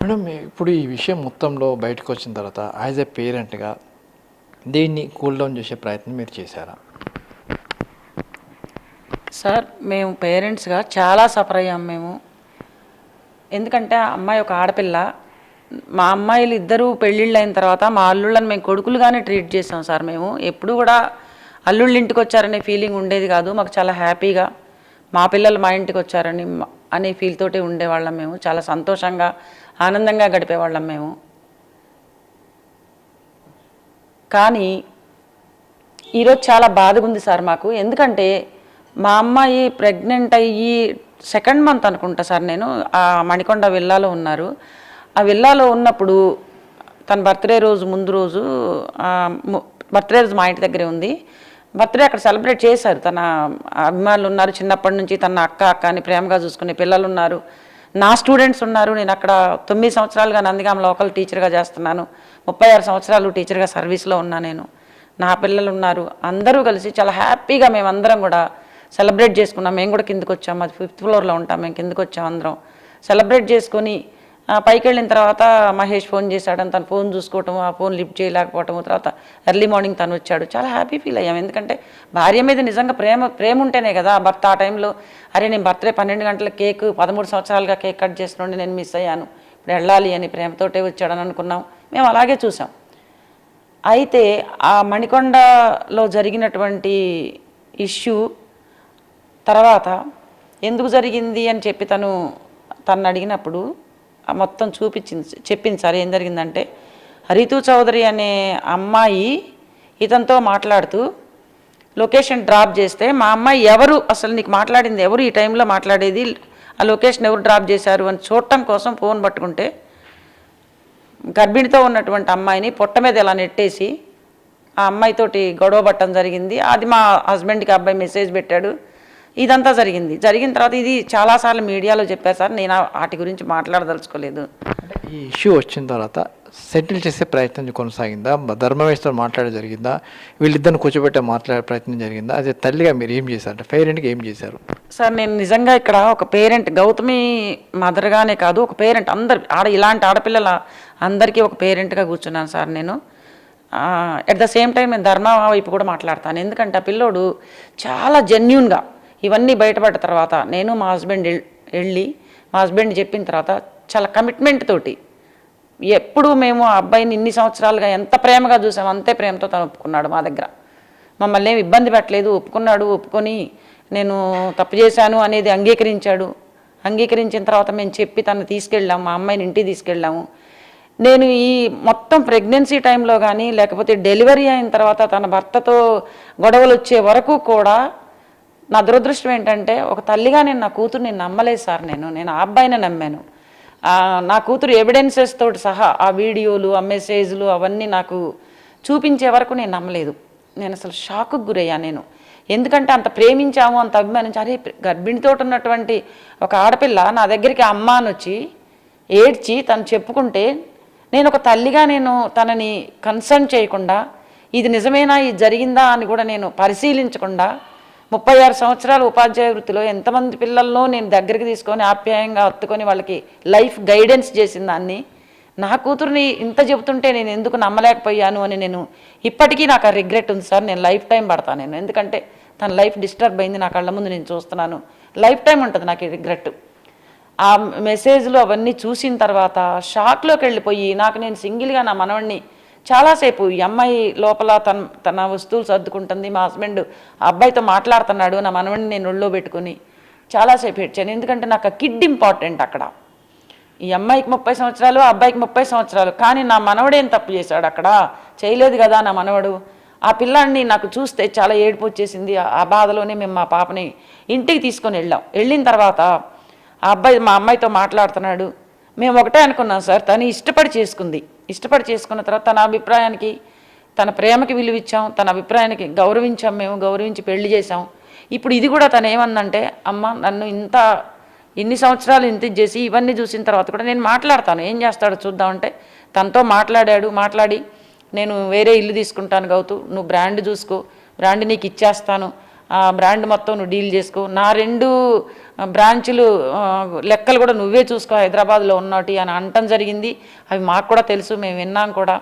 Madam ఇప్పుడు ఈ విషయం మొత్తంలో బయటకు వచ్చిన తర్వాత యాజ్ ఎ పేరెంట్గా దీన్ని కూల్ డౌన్ చేసే ప్రయత్నం మీరు చేశారా? సార్ మేము పేరెంట్స్గా చాలా సఫర్ అయ్యాం మేము. ఎందుకంటే ఆ అమ్మాయి ఒక ఆడపిల్ల. మా అమ్మాయిలు ఇద్దరూ పెళ్ళిళ్ళు అయిన తర్వాత మా అల్లుళ్ళని మేము కొడుకులుగానే ట్రీట్ చేసాం సార్. మేము ఎప్పుడు కూడా అల్లుళ్ళు ఇంటికి వచ్చారనే ఫీలింగ్ ఉండేది కాదు. మాకు చాలా హ్యాపీగా మా పిల్లలు మా ఇంటికి వచ్చారని అనే ఫీల్ తోటి ఉండేవాళ్ళం. మేము చాలా సంతోషంగా ఆనందంగా గడిపేవాళ్ళం మేము. కానీ ఈరోజు చాలా బాధగా ఉంది సార్ మాకు. ఎందుకంటే మా అమ్మాయి ప్రెగ్నెంట్ అయ్యి 2nd మంత్ అనుకుంటా సార్. నేను ఆ మణికొండ విల్లాలో ఉన్నారు. ఆ విల్లాలో ఉన్నప్పుడు తన బర్త్డే రోజు ముందు రోజు బర్త్డే రోజు మా ఇంటి దగ్గరే ఉంది. బర్త్డే అక్కడ సెలబ్రేట్ చేశారు. తన అభిమానులు ఉన్నారు, చిన్నప్పటి నుంచి తన అక్క అని ప్రేమగా చూసుకునే పిల్లలు ఉన్నారు, నా స్టూడెంట్స్ ఉన్నారు. నేను అక్కడ 9 సంవత్సరాలుగా నందిగామ లోకల్ టీచర్గా చేస్తున్నాను. 36 సంవత్సరాలు టీచర్గా సర్వీస్లో ఉన్నా నేను. నా పిల్లలు ఉన్నారు. అందరూ కలిసి చాలా హ్యాపీగా మేమందరం కూడా సెలబ్రేట్ చేసుకున్నాం. మేము కూడా కిందకు వచ్చాం. మాది 5th ఫ్లోర్లో ఉంటాం. మేము కిందకు వచ్చాం అందరం సెలబ్రేట్ చేసుకొని. పైకి వెళ్ళిన తర్వాత మహేష్ ఫోన్ చేశాడని తను ఫోన్ చూసుకోవటం, ఆ ఫోన్ లిఫ్ట్ చేయలేకపోవటం, తర్వాత ఎర్లీ మార్నింగ్ తను వచ్చాడు. చాలా హ్యాపీ ఫీల్ అయ్యాం. ఎందుకంటే భార్య మీద నిజంగా ప్రేమ ఉంటేనే కదా భర్త ఆ టైంలో అరే నేను బర్త్డే 12 గంటల కేక్ 13 సంవత్సరాలుగా కేక్ కట్ చేసినండి నేను మిస్ అయ్యాను, ఇప్పుడు వెళ్ళాలి అని ప్రేమతోటే వచ్చాడని అనుకున్నాం. మేము అలాగే చూసాం. అయితే ఆ మణికొండలో జరిగినటువంటి ఇష్యూ తర్వాత ఎందుకు జరిగింది అని చెప్పి తను అడిగినప్పుడు మొత్తం చెప్పింది సార్. ఏం జరిగిందంటే హరితు చౌదరి అనే అమ్మాయి ఇతనితో మాట్లాడుతూ లొకేషన్ డ్రాప్ చేస్తే మా అమ్మాయి ఎవరు అసలు నీకు మాట్లాడింది ఎవరు, ఈ టైంలో మాట్లాడేది, ఆ లొకేషన్ ఎవరు డ్రాప్ చేశారు అని చూడటం కోసం ఫోన్ పట్టుకుంటే గర్భిణితో ఉన్నటువంటి అమ్మాయిని పొట్ట మీద ఇలా నెట్టేసి ఆ అమ్మాయితోటి గొడవ పట్టడం జరిగింది. అది మా హస్బెండ్కి అబ్బాయి మెసేజ్ పెట్టాడు. ఇదంతా జరిగిన తర్వాత ఇది చాలాసార్లు మీడియాలో చెప్పారు సార్. నేను వాటి గురించి మాట్లాడదలుచుకోలేదు. ఈ ఇష్యూ వచ్చిన తర్వాత సెటిల్ చేసే ప్రయత్నం కొనసాగిందా? ధర్మవేశ్వర్ మాట్లాడే జరిగిందా? వీళ్ళిద్దరిని కూర్చోబెట్టే మాట్లాడే ప్రయత్నం జరిగిందా? అదే తల్లిగా మీరు ఏం చేశారు, అంటే పేరెంట్గా ఏం చేశారు? సార్ నేను నిజంగా ఇక్కడ ఒక పేరెంట్, గౌతమి మదర్గానే కాదు ఒక పేరెంట్, అందరు ఇలాంటి ఆడపిల్లల అందరికీ ఒక పేరెంట్గా కూర్చున్నాను సార్ నేను. ఎట్ ద సేమ్ టైం నేను ధర్మ వైపు కూడా మాట్లాడతాను. ఎందుకంటే ఆ పిల్లోడు చాలా జెన్యూన్గా ఇవన్నీ బయటపడ్డ తర్వాత నేను మా హస్బెండ్ వెళ్ళి మా హస్బెండ్ చెప్పిన తర్వాత చాలా కమిట్మెంట్ తోటి ఎప్పుడు మేము ఆ అబ్బాయిని ఇన్ని సంవత్సరాలుగా ఎంత ప్రేమగా చూసామో అంతే ప్రేమతో తను ఒప్పుకున్నాడు మా దగ్గర. మమ్మల్ని ఏమి ఇబ్బంది పెట్టలేదు. ఒప్పుకొని నేను తప్పు చేశాను అనేది అంగీకరించాడు. అంగీకరించిన తర్వాత మేము చెప్పి తను తీసుకెళ్ళాము, మా అమ్మాయిని ఇంటికి తీసుకెళ్ళాము. నేను ఈ మొత్తం ప్రెగ్నెన్సీ టైంలో కానీ లేకపోతే డెలివరీ అయిన తర్వాత తన భర్తతో గొడవలు వచ్చే వరకు కూడా నా దురదృష్టం ఏంటంటే ఒక తల్లిగా నేను నా కూతురు నమ్మలేదు సార్. నేను ఆ అబ్బాయిని నమ్మాను. నా కూతురు ఎవిడెన్సెస్ తోటి సహా ఆ వీడియోలు, ఆ మెసేజ్లు అవన్నీ నాకు చూపించే వరకు నేను నమ్మలేదు. నేను అసలు షాక్కు గురయ్యాను నేను. ఎందుకంటే అంత ప్రేమించాము, అంత అభిమానించి, అరే గర్భిణితో ఉన్నటువంటి ఒక ఆడపిల్ల నా దగ్గరికి అమ్మ అని వచ్చి ఏడ్చి తను చెప్పుకుంటే నేను ఒక తల్లిగా నేను తనని కన్సర్న్ చేయకుండా ఇది నిజమేనా, ఇది జరిగిందా అని కూడా నేను పరిశీలించకుండా 36 సంవత్సరాల ఉపాధ్యాయ వృత్తిలో ఎంతమంది పిల్లల్లో నేను దగ్గరికి తీసుకొని ఆప్యాయంగా హత్తుకొని వాళ్ళకి లైఫ్ గైడెన్స్ చేసిన దాన్ని నా కూతుర్ని ఇంత చెబుతుంటే నేను ఎందుకు నమ్మలేకపోయాను అని నేను ఇప్పటికీ నాకు ఆ రిగ్రెట్ ఉంది సార్. నేను లైఫ్ టైం పడతాను నేను. ఎందుకంటే తన లైఫ్ డిస్టర్బ్ అయింది, నా కళ్ళ ముందు నేను చూస్తున్నాను. లైఫ్ టైం ఉంటుంది నాకు ఈ రిగ్రెట్. ఆ మెసేజ్లు అవన్నీ చూసిన తర్వాత షాక్లోకి వెళ్ళిపోయి నేను సింగిల్గా నా మనవడిని చాలాసేపు ఈ అమ్మాయి లోపల తన వస్తువులు సర్దుకుంటుంది, మా హస్బెండ్ ఆ అబ్బాయితో మాట్లాడుతున్నాడు, నా మనవడిని నేను ఒళ్ళో పెట్టుకుని చాలాసేపు ఏడ్చాను. ఎందుకంటే నాకు ఆ కిడ్ ఇంపార్టెంట్ అక్కడ. ఈ అమ్మాయికి 30 సంవత్సరాలు, ఆ అబ్బాయికి 30 సంవత్సరాలు, కానీ నా మనవడేం తప్పు చేశాడు అక్కడ? చేయలేదు కదా నా మనవడు. ఆ పిల్లాడిని నాకు చూస్తే చాలా ఏడుపు వచ్చేసింది. ఆ బాధలోనే మేము మా పాపని ఇంటికి తీసుకొని వెళ్ళిన తర్వాత ఆ అబ్బాయి మా అమ్మాయితో మాట్లాడుతున్నాడు. మేము ఒకటే అనుకున్నాం సార్, తను ఇష్టపడి చేసుకున్న తర్వాత తన అభిప్రాయానికి, తన ప్రేమకి విలువ ఇచ్చాం, తన అభిప్రాయానికి గౌరవించాం, మేము గౌరవించి పెళ్లి చేసాం. ఇప్పుడు ఇది కూడా తను ఏమందంటే, అమ్మ నన్ను ఇన్ని సంవత్సరాలు ఇంత చేసి ఇవన్నీ చూసిన తర్వాత కూడా నేను మాట్లాడతాను, ఏం చేస్తాడో చూద్దామంటే తనతో మాట్లాడి నేను వేరే ఇల్లు తీసుకుంటాను గౌతు, నువ్వు బ్రాండ్ చూసుకో, బ్రాండ్ నీకు ఇచ్చేస్తాను, ఆ బ్రాండ్ మొత్తం నువ్వు డీల్ చేసుకో, నా 2 బ్రాంచులు లెక్కలు కూడా నువ్వే చూసుకో హైదరాబాద్లో ఉన్నటి అని అనటం జరిగింది. అవి మాకు కూడా తెలుసు, మేము విన్నాం కూడా.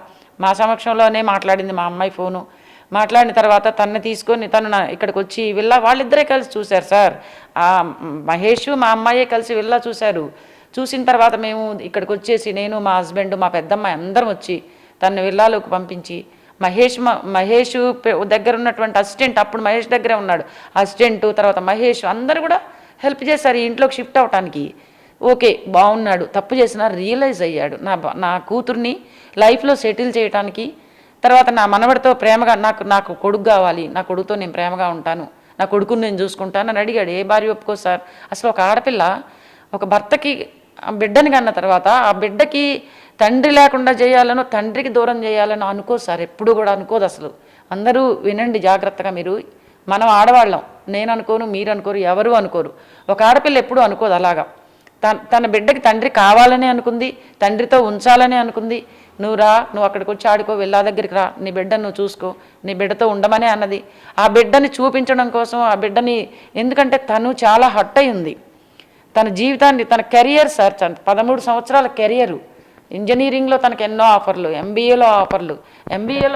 మా సమక్షంలోనే మాట్లాడింది మా అమ్మాయి ఫోను. మాట్లాడిన తర్వాత తనని తీసుకొని తను ఇక్కడికి వచ్చి విల్లా వాళ్ళిద్దరే కలిసి చూశారు సార్. మహేష్ మా అమ్మాయే కలిసి విల్లా చూశారు. చూసిన తర్వాత మేము ఇక్కడికి వచ్చేసి నేను మా హస్బెండ్ మా పెద్దమ్మాయి అందరం వచ్చి తనని విల్లాలోకి పంపించి మహేష్ దగ్గర ఉన్నటువంటి అసిస్టెంట్, అప్పుడు మహేష్ దగ్గరే ఉన్నాడు అసిస్టెంట్, తర్వాత మహేష్ అందరూ కూడా హెల్ప్ చేశారు ఈ ఇంట్లోకి షిఫ్ట్ అవటానికి. ఓకే బాగున్నాడు, తప్పు చేసినా రియలైజ్ అయ్యాడు. నా కూతుర్ని లైఫ్లో సెటిల్ చేయడానికి, తర్వాత నా మనవడితో ప్రేమగా నాకు కొడుకు కావాలి, నా కొడుకుతో నేను ప్రేమగా ఉంటాను, నా కొడుకుని నేను చూసుకుంటాను అని అడిగాడు. ఏ భార్య ఒప్పుకో సార్? అసలు ఒక ఆడపిల్ల ఒక భర్తకి బిడ్డని కన్న తర్వాత ఆ బిడ్డకి తండ్రి లేకుండా చేయాలనో తండ్రికి దూరం చేయాలనో అనుకోదు సార్, ఎప్పుడు కూడా అనుకోదు అసలు. అందరూ వినండి జాగ్రత్తగా మీరు. మనం ఆడవాళ్ళం, నేను అనుకోను, మీరు అనుకోరు, ఎవరు అనుకోరు. ఒక ఆడపిల్ల ఎప్పుడు అనుకోదు అలాగా. తన బిడ్డకి తండ్రి కావాలని అనుకుంది, తండ్రితో ఉంచాలని అనుకుంది. నువ్వు అక్కడికి వచ్చి ఆడుకో, వెళ్ళా దగ్గరికి రా, నీ బిడ్డను నువ్వు చూసుకో, నీ బిడ్డతో ఉండమనే అన్నది. ఆ బిడ్డని చూపించడం కోసం ఆ బిడ్డని, ఎందుకంటే తను చాలా హట్ అయి ఉంది. తన జీవితాన్ని, తన కెరియర్ సార్, 13 సంవత్సరాల కెరియరు. ఇంజనీరింగ్లో తనకు ఎన్నో ఆఫర్లు, ఎంబీఏలో ఆఫర్లు, ఎంబీఏలో